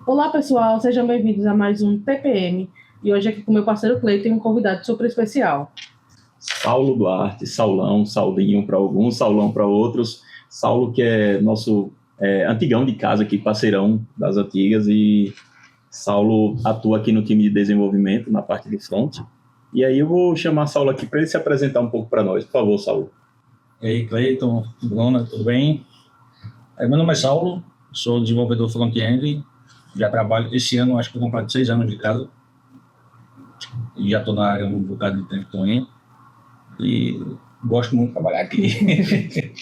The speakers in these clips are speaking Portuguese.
Olá, pessoal, sejam bem-vindos a mais um TPM. E hoje aqui com meu parceiro Cleiton, um convidado super especial. Saulo Duarte, Saulão, Saulinho para alguns, Saulão para outros. Saulo que é nosso antigão de casa aqui, parceirão das antigas, e Saulo atua aqui no time de desenvolvimento, na parte de front. E aí eu vou chamar Saulo aqui para ele se apresentar um pouco para nós. Por favor, Saulo. E aí, Cleiton, Bruna, tudo bem? Meu nome é Saulo, sou desenvolvedor front-end, já trabalho, esse ano acho que eu completo 6 anos de casa, e já estou na área um bocado de tempo também, e gosto muito de trabalhar aqui.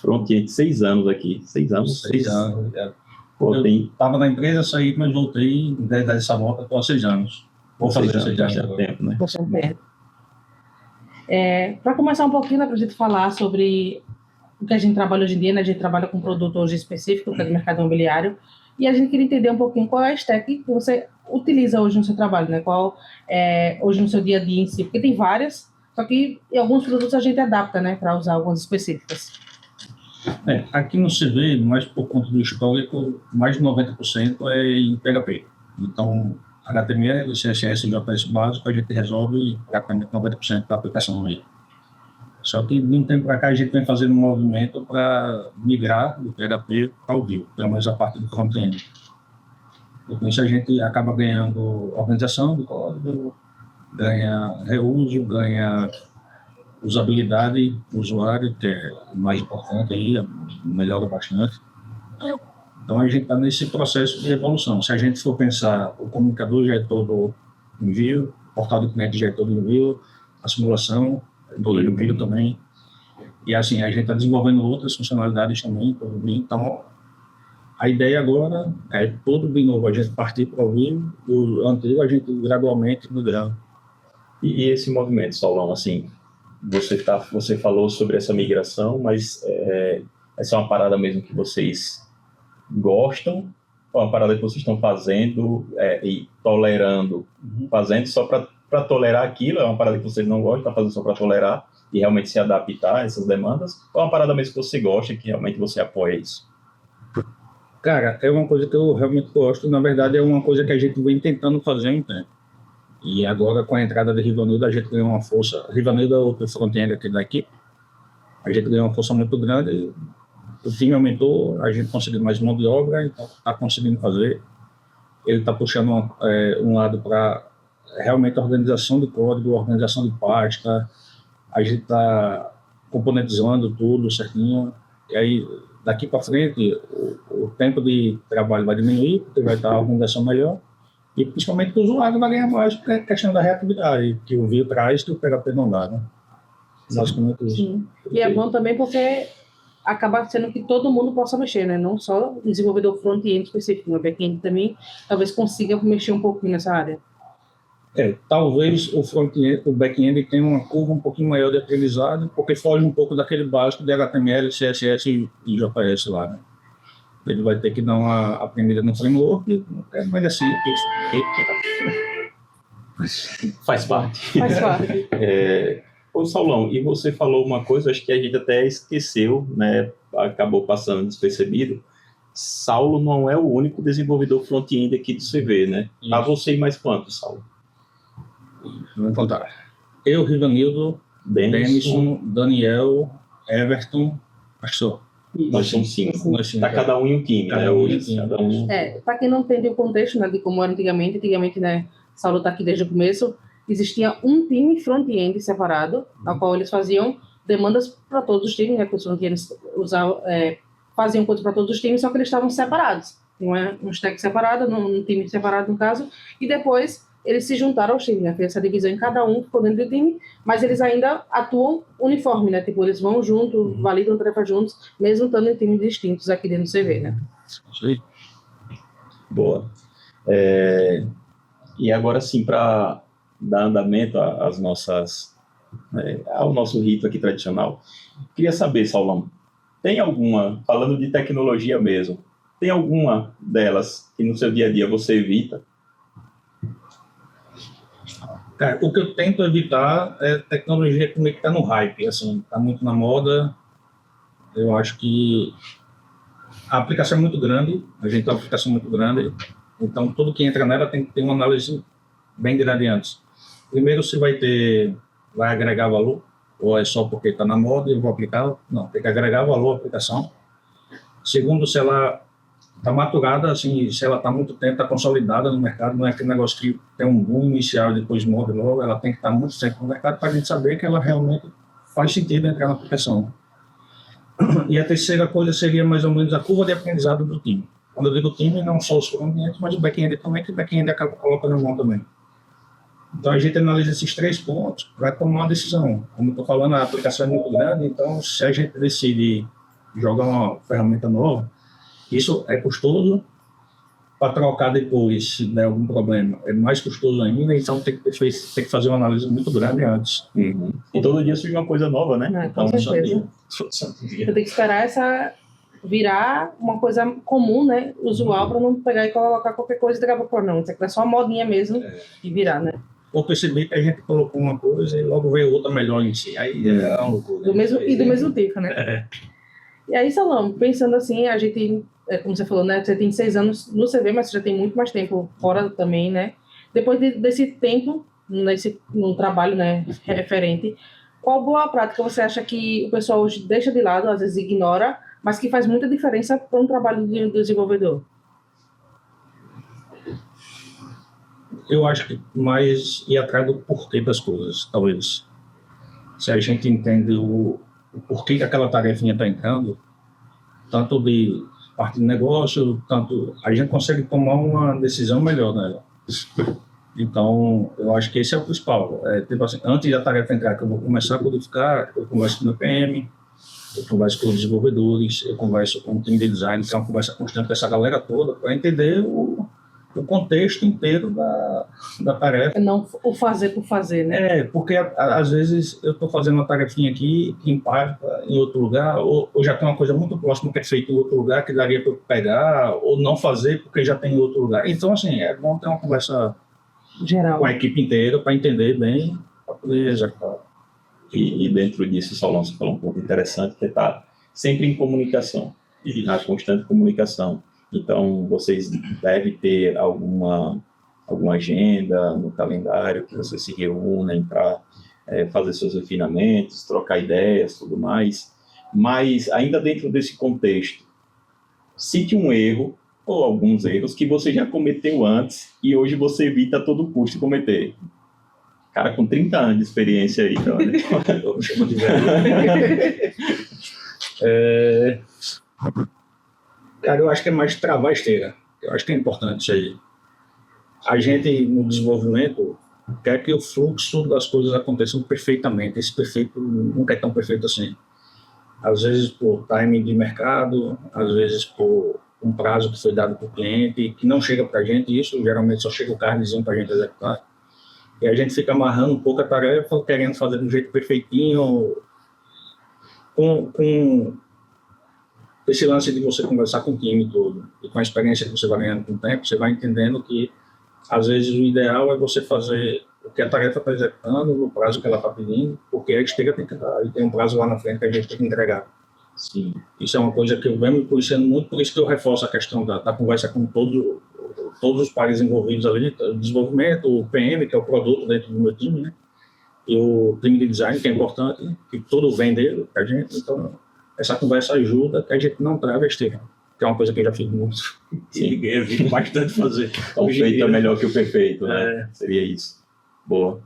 Front-end, 6 anos aqui, 6 anos? 6 anos, já. Pô, eu estava na empresa, saí, mas voltei, desde essa volta, estou há 6 anos. Vou fazer 6 anos agora. Tempo, né? Para começar um pouquinho, para a gente falar sobre o que a gente trabalha hoje em dia, né? A gente trabalha com um produto hoje específico, que é do mercado imobiliário, e a gente queria entender um pouquinho qual é a stack que você utiliza hoje no seu trabalho, né? Qual é hoje no seu dia a dia em si, porque tem várias, só que em alguns produtos a gente adapta, né, para usar algumas específicas. Aqui no CV, mais por conta do histórico, mais de 90% é em PHP. Então, HTML, CSS e JS básico, a gente resolve praticamente 90% da aplicação aí. Só que de um tempo para cá a gente vem fazendo um movimento para migrar do PHP para o Vue, pelo menos a parte do front-end. Com isso a gente acaba ganhando organização do código, ganha reuso, ganha usabilidade do usuário, que é o mais importante aí, melhora bastante. Então a gente está nesse processo de evolução. Se a gente for pensar, o comunicador já é todo em Vue, o portal do cliente já é todo em Vue, a simulação todo em Vue também. E assim, a gente está desenvolvendo outras funcionalidades também, todo Vue. Então, a ideia agora é todo de novo a gente partir para o Vue, o antigo a gente gradualmente migrar. E esse movimento, Saulão, assim, você falou sobre essa migração, mas essa é uma parada mesmo que vocês gostam, ou é uma parada que vocês estão fazendo e tolerando, fazendo só para tolerar aquilo? É uma parada que vocês não gostam, está fazendo só para tolerar e realmente se adaptar a essas demandas? Ou é uma parada mesmo que você gosta e que realmente você apoia isso? Cara, é uma coisa que eu realmente gosto. Na verdade, é uma coisa que a gente vem tentando fazer há um tempo. E agora, com a entrada de Rivanildo, a gente ganhou uma força. Rivanildo é o front-end aqui da equipe. A gente ganhou uma força muito grande. O time aumentou, a gente conseguiu mais mão de obra, então está conseguindo fazer. Ele está puxando um lado para realmente a organização de código, organização de pasta. A gente está componentizando tudo certinho. E aí, daqui para frente, o tempo de trabalho vai diminuir, porque vai estar a organização melhor. E principalmente que o usuário vai ganhar mais, porque é questão da reatividade, que o Vue traz que o PHP não dá, né? Basicamente isso. Sim. E é bom também porque acaba sendo que todo mundo possa mexer, né? Não só o desenvolvedor front-end específico, o back-end também talvez consiga mexer um pouquinho nessa área. Talvez o back-end tenha uma curva um pouquinho maior de aprendizado, porque foge um pouco daquele básico de HTML, CSS e JS lá, né? Ele vai ter que dar uma aprendida no framework, mas assim... Faz parte. Faz parte. Ô, Saulão, e você falou uma coisa, acho que a gente até esqueceu, né? Acabou passando despercebido. Saulo não é o único desenvolvedor front-end aqui do CV, né? Tá você e mais quantos, Saulo? Vamos contar. Eu, Rivanildo, Denison, Daniel, Everton, pastor. Nós somos 5. Tá cada um em um time, né? Hoje, cada um... Para quem não entende o contexto, né, de como era antigamente, né, Saulo está aqui desde o começo, existia um time front-end separado, ao qual eles faziam demandas para todos os times, né, que os front-ends faziam coisas para todos os times, só que eles estavam separados. Não é um stack separado, um time separado no caso, e depois eles se juntaram aos times, né? Fez essa divisão em cada um, ficou dentro do time, mas eles ainda atuam uniforme, né? Tipo, eles vão junto, validam tarefas juntos, mesmo estando em times distintos aqui dentro do CV, né? Sim. Boa. E agora sim, para dar andamento às nossas, ao nosso rito aqui tradicional, queria saber, Saulão, tem alguma, falando de tecnologia mesmo, tem alguma delas que no seu dia a dia você evita? Cara, o que eu tento evitar é tecnologia que está no hype, assim, está muito na moda. Eu acho que A aplicação é muito grande, a gente tem uma aplicação muito grande, então tudo que entra nela tem que ter uma análise bem grande antes. Primeiro, se vai agregar valor, ou é só porque está na moda e eu vou aplicar? Não, tem que agregar valor à aplicação. Segundo, se ela está maturada, assim, se ela está muito tempo, está consolidada no mercado, não é aquele negócio que tem um boom inicial e depois morre logo, ela tem que estar muito tempo no mercado para a gente saber que ela realmente faz sentido entrar na aplicação. E a terceira coisa seria mais ou menos a curva de aprendizado do time. Quando eu digo time, não só os front-end, mas o back-end também, que o back-end acaba colocando na mão também. Então a gente analisa esses 3 pontos para tomar uma decisão. Como eu estou falando, a aplicação é muito grande, então se a gente decide jogar uma ferramenta nova, isso é custoso. Para trocar depois, se der algum problema, é mais custoso ainda, então tem que fazer uma análise muito grande antes. Uhum. E todo dia surge uma coisa nova, né? Com certeza. Você tem que esperar virar uma coisa comum, né? Usual, para não pegar e colocar qualquer coisa e daqui a pouco, não. Isso aqui é só uma modinha mesmo e virar, né? Ou perceber que a gente colocou uma coisa e logo veio outra melhor em si. Aí é uma loucura. Do mesmo tipo, né? E aí, Salão, pensando assim, a gente, como você falou, né? Você tem 6 anos no CV, mas você já tem muito mais tempo fora também, né? Depois desse tempo, no trabalho, né, referente, qual boa prática você acha que o pessoal hoje deixa de lado, às vezes ignora, mas que faz muita diferença para um trabalho de desenvolvedor? Eu acho que mais ir atrás do porquê das coisas, talvez. Se a gente entende o porquê que aquela tarefinha está entrando, tanto de parte de negócio, tanto a gente consegue tomar uma decisão melhor nela. Então, eu acho que esse é o principal. Tipo assim, antes da tarefa entrar, que eu vou começar a codificar, eu converso com o meu PM, eu converso com os desenvolvedores, eu converso com o time de design, que é uma conversa constante com essa galera toda, para entender o contexto inteiro da tarefa. Não o fazer por fazer, né? Porque às vezes eu estou fazendo uma tarefinha aqui que impacta em outro lugar, ou já tem uma coisa muito próxima que é feita em outro lugar que daria para eu pegar, ou não fazer porque já tem em outro lugar. Então, assim, é bom ter uma conversa geral com a equipe inteira para entender bem, para poder executar. E dentro disso, Solon, você falou um pouco interessante, que está sempre em comunicação, na constante comunicação. Então, vocês devem ter alguma agenda no calendário que vocês se reúnem para fazer seus refinamentos, trocar ideias, tudo mais. Mas, ainda dentro desse contexto, cite um erro ou alguns erros que você já cometeu antes e hoje você evita a todo custo cometer. Cara, com 30 anos de experiência aí, então, né? Eu me chamo de velho. Cara, eu acho que é mais travar a esteira. Eu acho que é importante isso aí. A gente, no desenvolvimento, quer que o fluxo das coisas aconteçam perfeitamente. Esse perfeito nunca é tão perfeito assim. Às vezes por timing de mercado, às vezes por um prazo que foi dado para o cliente, que não chega para a gente, e isso geralmente só chega o cardzinho para a gente executar. E a gente fica amarrando um pouco a tarefa, querendo fazer do jeito perfeitinho, com esse lance de você conversar com o time todo, e com a experiência que você vai ganhando com o tempo, você vai entendendo que, às vezes, o ideal é você fazer o que a tarefa está executando, no prazo que ela está pedindo, porque a esteira tem que dar, e tem um prazo lá na frente que a gente tem que entregar. Sim. Isso é uma coisa que eu venho me conhecendo muito, por isso que eu reforço a questão da conversa com todos os pares envolvidos ali, o desenvolvimento, o PM, que é o produto dentro do meu time, né? E o time de design, que é importante, que tudo vem dele, a gente, então essa conversa ajuda que a gente não trave a esteira, que é uma coisa que eu já fiz muito. Sim. E evito bastante fazer. O feito é melhor que o perfeito, né? Seria isso. Boa.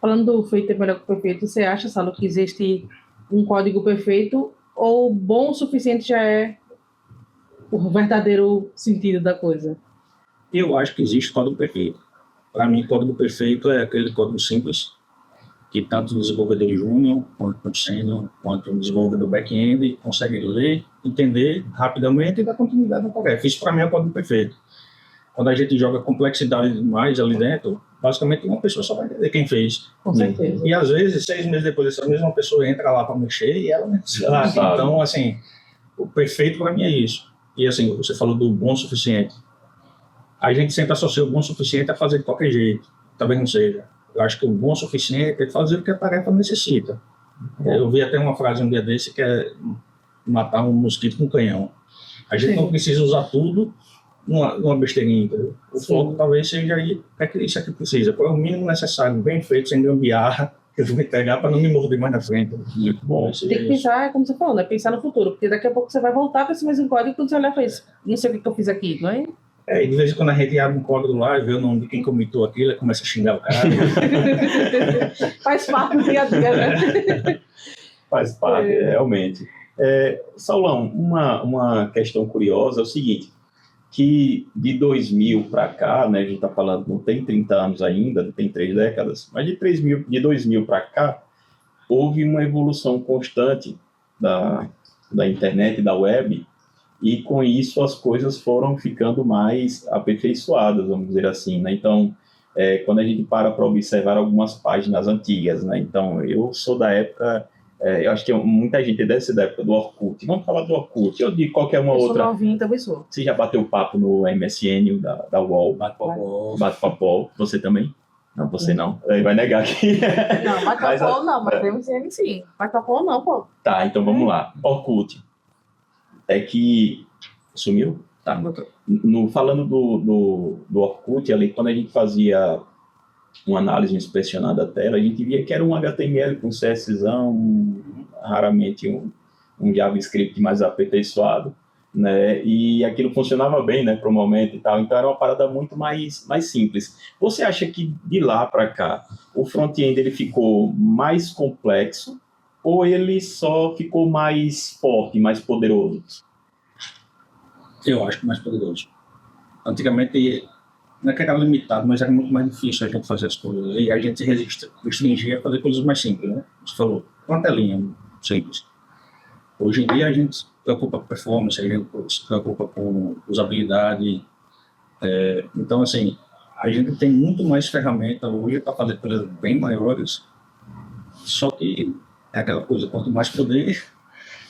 Falando do feito é melhor que o perfeito, você acha, Salo, que existe um código perfeito ou bom o suficiente já é o verdadeiro sentido da coisa? Eu acho que existe código perfeito. Para mim, código perfeito é aquele código simples, que tanto o desenvolvedor júnior, quanto o sênior, quanto o desenvolvedor back-end consegue ler, entender rapidamente e dar continuidade na tarefa. Isso para mim é o código perfeito. Quando a gente joga complexidade demais ali dentro, basicamente uma pessoa só vai entender quem fez. Com certeza. E às vezes, 6 meses depois, essa mesma pessoa entra lá para mexer e ela nem sabe. Então, assim, o perfeito para mim é isso. E assim, você falou do bom o suficiente. A gente sempre associa o bom o suficiente a fazer de qualquer jeito. Talvez não seja. Eu acho que o bom o suficiente é fazer o que a tarefa necessita. Eu vi até uma frase um dia desse que é matar um mosquito com um canhão. A gente Sim. não precisa usar tudo numa besteirinha, entendeu? O Sim. foco talvez seja aí, isso aqui precisa, é o mínimo necessário, bem feito, sem gambiarra, que eu vou entregar para não me morder mais na frente. Muito bom. Tem que pensar, como você falou, né? Pensar no futuro, porque daqui a pouco você vai voltar com esse mesmo código quando você olhar para isso. Não sei o que eu fiz aqui, não é? E de vez em quando a gente abre um código lá e vê o nome de quem comitou aquilo e começa a xingar o cara. Faz parte do dia a dia, né? Faz parte, realmente. Saulão, uma questão curiosa é o seguinte, que de 2000 para cá, né, a gente está falando, não tem 30 anos ainda, não tem 3 décadas, mas de 2000 para cá, houve uma evolução constante da internet e da web, e com isso as coisas foram ficando mais aperfeiçoadas, vamos dizer assim, né? Então, quando a gente para observar algumas páginas antigas, né? Então, eu sou da época, eu acho que muita gente deve ser da época do Orkut. Vamos falar do Orkut, ou de qualquer uma outra. Eu sou novinha, também sou. Você já bateu papo no MSN da UOL? Bate-papo, você também? Não, você não. Ele vai negar aqui. Não, bate-papo não, mas tem MSN sim. Bate-papo não, pô. Tá, então vamos lá. Orkut. É que... Sumiu? Tá. Falando do Orkut, ali, quando a gente fazia uma análise inspecionada da tela, a gente via que era um HTML com CSSão, raramente um JavaScript mais aperfeiçoado, né? E aquilo funcionava bem, né, para o momento e tal. Então era uma parada muito mais simples. Você acha que de lá para cá o front-end ele ficou mais complexo ou ele só ficou mais forte, mais poderoso? Eu acho que mais poderoso. Antigamente, não é que era limitado, mas era muito mais difícil a gente fazer as coisas. E a gente se restringia a fazer coisas mais simples, né? Você falou, uma telinha simples. Hoje em dia a gente se preocupa com performance, a gente se preocupa com usabilidade. Então, assim, a gente tem muito mais ferramenta hoje para fazer coisas bem maiores. Só que é aquela coisa, quanto mais poder,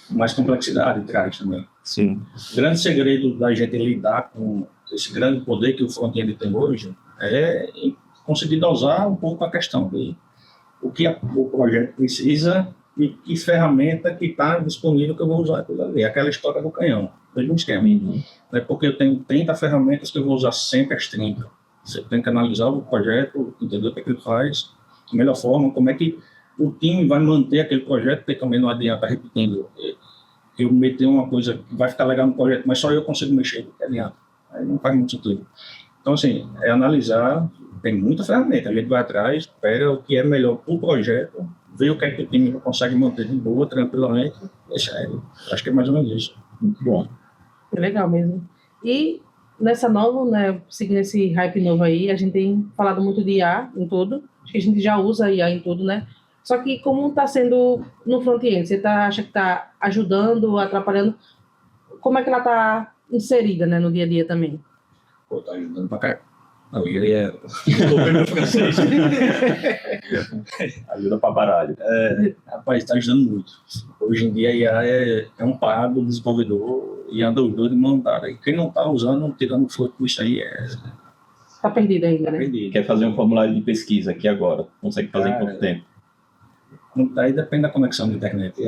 mais complexidade traz também. Sim. O grande segredo da gente lidar com esse grande poder que o front-end tem hoje é conseguir dosar um pouco a questão de o que o projeto precisa e que ferramenta que está disponível que eu vou usar aquilo ali. Aquela história do canhão, mesmo esquema. Não é porque eu tenho 30 ferramentas que eu vou usar sempre as 30. Você tem que analisar o projeto, entender o que ele faz, da melhor forma, como é que o time vai manter aquele projeto, porque também não adianta repetindo. Eu meter uma coisa que vai ficar legal no projeto, mas só eu consigo mexer, porque adianta. Aí não faz muito sentido. Então, assim, é analisar, tem muita ferramenta, a gente vai atrás, pega o que é melhor para o projeto, vê o que é que o time consegue manter de boa, tranquilamente, deixa ele. Acho que é mais ou menos isso. Muito bom. É legal mesmo. E nessa nova, né, seguindo esse hype novo aí, a gente tem falado muito de IA em tudo, acho que a gente já usa IA em tudo, né? Só que como está sendo no front-end, você acha que está ajudando, atrapalhando? Como é que ela está inserida, né, no dia a dia também? Pô, tá ajudando pra caralho. Não, ele é governo francês. Ajuda para baralho. Rapaz, está ajudando muito. Hoje em dia a IA é um par do desenvolvedor e anda os dois de mão dada. E quem não está usando, tirando fruto com isso aí, Está perdido ainda, né? perdido. Quer fazer um formulário de pesquisa aqui agora? Consegue fazer em quanto tempo? Aí depende da conexão da internet.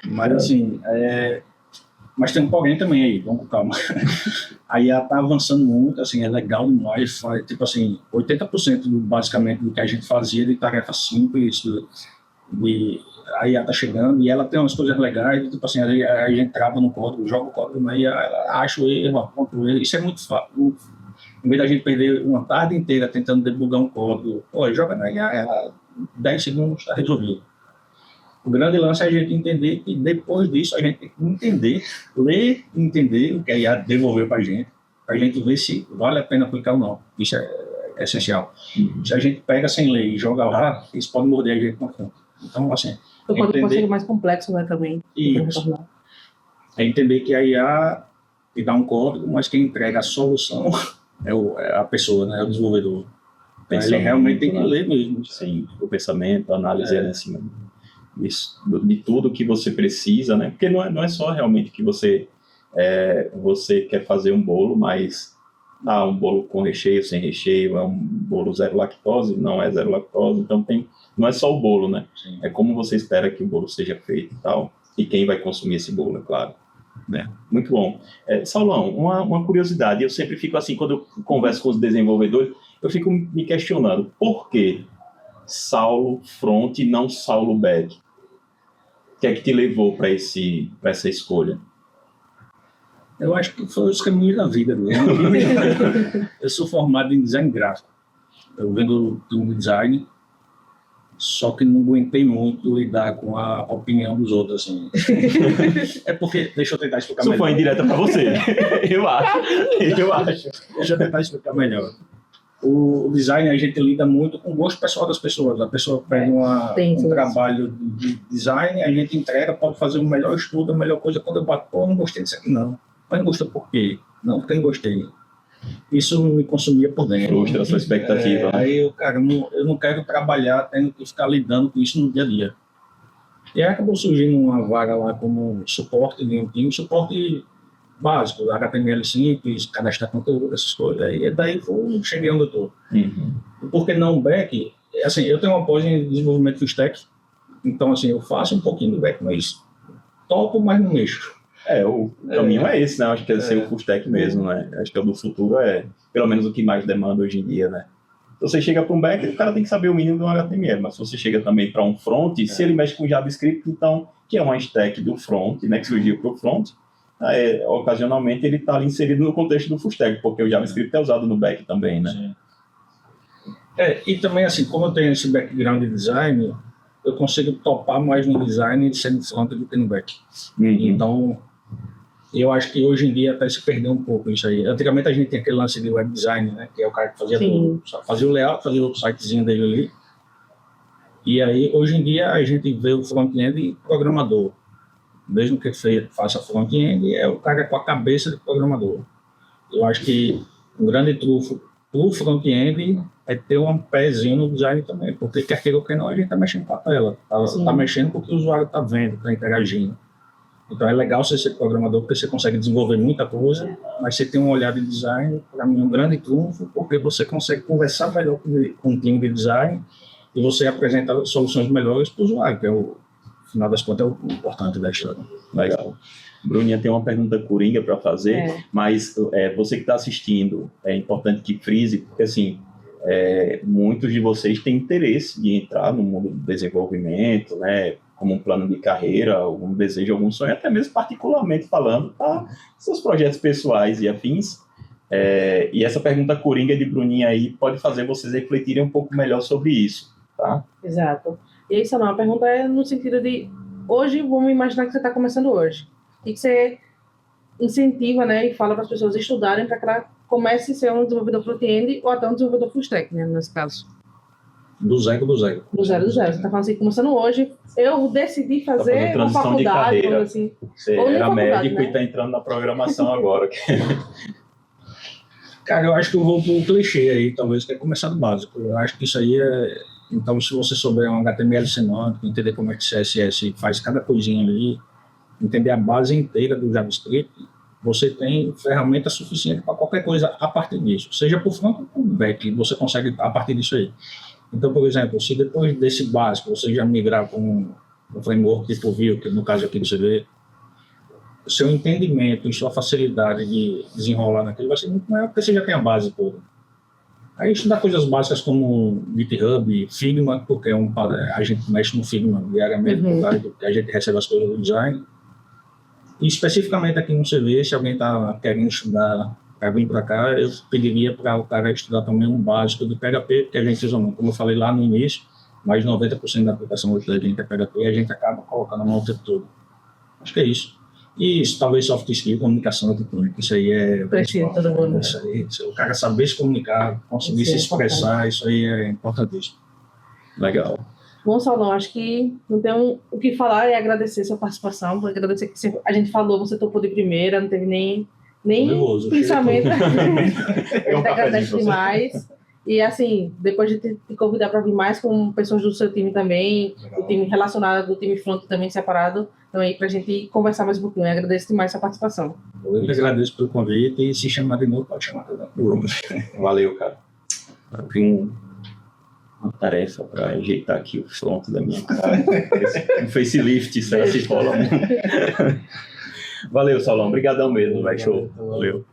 Mas assim, mas tem um porém também aí, vamos com calma. A IA está avançando muito, assim, é legal demais. Tipo assim, 80% basicamente do que a gente fazia de tarefa simples, a IA está chegando e ela tem umas coisas legais, tipo assim, a gente trava no código, joga o código, mas ela acha o erro, aponta o erro. Isso é muito fácil. Em vez da gente perder uma tarde inteira tentando debugar um código, joga na IA, 10 segundos está resolvido. O grande lance é a gente entender que depois disso a gente tem que entender, ler e entender o que a IA devolveu para a gente ver se vale a pena aplicar ou não. Isso é essencial. Se a gente pega sem ler e joga lá, isso pode morder a gente na frente. Então, assim, O código pode ser mais complexo, né, também. Isso. É entender que a IA te dá um código, mas quem entrega a solução é a pessoa, né, é o desenvolvedor. Ele realmente tem que ler mesmo. Sim, o pensamento, a análise em cima de tudo que você precisa, né? Porque não é só realmente que você quer fazer um bolo, mas um bolo com recheio, sem recheio, é um bolo zero lactose, não é zero lactose, então não é só o bolo, né? Sim. É como você espera que o bolo seja feito e tal. E quem vai consumir esse bolo, é claro. Né? Muito bom. Saulão, uma curiosidade, eu sempre fico assim, quando eu converso com os desenvolvedores, eu fico me questionando, por que Saulo Front e não Saulo Back? O que é que te levou para essa escolha? Eu acho que foi os caminhos da vida mesmo. Eu sou formado em design gráfico. Eu venho do design, só que não aguentei muito lidar com a opinião dos outros, assim. É porque, deixa eu tentar explicar melhor. Isso foi indireta para você, eu acho. Deixa eu tentar explicar melhor. O design, a gente lida muito com o gosto pessoal das pessoas. A pessoa pega um trabalho de design, a gente entrega, pode fazer o melhor estudo, a melhor coisa. Quando eu bato, pô, não gostei disso aqui, não. Mas não gostou por quê? Não, porque eu gostei. Isso me consumia por dentro. Frustra a sua expectativa. Aí, eu não quero trabalhar tendo que ficar lidando com isso no dia a dia. E aí acabou surgindo uma vaga lá como suporte de um time, suporte básico, HTML simples, cadastrar conteúdo, essas coisas. E daí cheguei onde eu estou. Por que não back? Assim, eu tenho uma pós em desenvolvimento full stack, então assim, eu faço um pouquinho do back, mas topo, mas não mexo. O caminho é esse, né? Acho que é ser o full stack mesmo, né? Acho que o do futuro é, pelo menos, o que mais demanda hoje em dia, né? Se você chega para um back, o cara tem que saber o mínimo do HTML, mas se você chega também para um front, se ele mexe com JavaScript, então, que é uma stack do front, né? Que surgiu para o front, ocasionalmente ele está ali inserido no contexto do full stack, porque o JavaScript é usado no back também, né? Sim. E também, assim, como eu tenho esse background de design, eu consigo topar mais no design sendo front do que no back. Então, eu acho que hoje em dia até se perdeu um pouco isso aí. Antigamente a gente tinha aquele lance de web design, né? Que é o cara que fazia tudo. Fazia o layout, fazia o sitezinho dele ali. E aí, hoje em dia, a gente vê o front-end e programador. Mesmo que faça front-end, é o cara com a cabeça de programador. Eu acho que um grande trunfo para o front-end é ter um pezinho no design também. Porque quer queira ou quer não, a gente está mexendo com a tela. Está mexendo com o que o usuário está vendo, está interagindo. Então é legal você ser programador, porque você consegue desenvolver muita coisa, mas você tem um olhar de design, para mim, um grande trunfo, porque você consegue conversar melhor com o time de design e você apresenta soluções melhores para o usuário, que é no final das contas, é o importante da história. Legal. Bruninha tem uma pergunta coringa para fazer, mas você que está assistindo, é importante que frise, porque assim, muitos de vocês têm interesse de entrar no mundo do desenvolvimento, né? Como um plano de carreira, algum desejo, algum sonho, até mesmo particularmente falando, tá? Seus projetos pessoais e afins. E essa pergunta coringa de Bruninha aí pode fazer vocês refletirem um pouco melhor sobre isso, tá? Exato. E aí, Samuel, a pergunta é no sentido de, hoje, vamos imaginar que você está começando hoje. E que você incentiva, né, e fala para as pessoas estudarem para que ela comece a ser um desenvolvedor front-end ou até um desenvolvedor full stack, né, nesse caso. Do zero. Do zero. Você está falando assim, começando hoje, eu decidi fazer uma faculdade, assim. Você era médico, né? E está entrando na programação agora. Cara, eu acho que eu vou para um clichê aí, talvez, que é começar do básico. Eu acho que isso aí Então, se você souber um HTML semântico, entender como é que CSS faz cada coisinha ali, entender a base inteira do JavaScript, você tem ferramenta suficiente para qualquer coisa a partir disso. Seja por front ou por back, você consegue a partir disso aí. Então, por exemplo, se depois desse básico você já migrar para um framework tipo Vue, que no caso aqui você vê, o seu entendimento e sua facilidade de desenrolar naquilo vai ser muito maior, porque você já tem a base toda. Aí estudar coisas básicas como GitHub, Figma, porque a gente mexe no Figma diariamente, porque a gente recebe as coisas do design. E especificamente aqui no CV, se alguém está querendo estudar para vir para cá, eu pediria para o cara estudar também um básico do PHP, que a gente usa muito. Como eu falei lá no início, mais de 90% da aplicação hoje da gente é PHP e a gente acaba colocando a mão o tempo todo. Acho que é isso. E isso, talvez soft skill, comunicação, isso aí é... Precisa todo mundo. Isso aí, o cara saber se comunicar, conseguir se expressar, isso aí é importantíssimo. Legal. Bom, Saulão, acho que não tem o que falar e agradecer sua participação, agradecer que a gente falou, você topou de primeira, não teve nem pensamento. A gente agradece demais. E assim, depois de te convidar para vir mais com pessoas do seu time também, o time relacionado do time front também separado, então aí para a gente conversar mais um pouquinho. Eu agradeço demais a sua participação. Eu que agradeço pelo convite e se chamar de novo, pode chamar. Valeu, cara. tarefa para ajeitar aqui o front da minha cara. Um facelift, será que rola? Valeu, Saulão. Obrigadão mesmo, velho. Show. Valeu.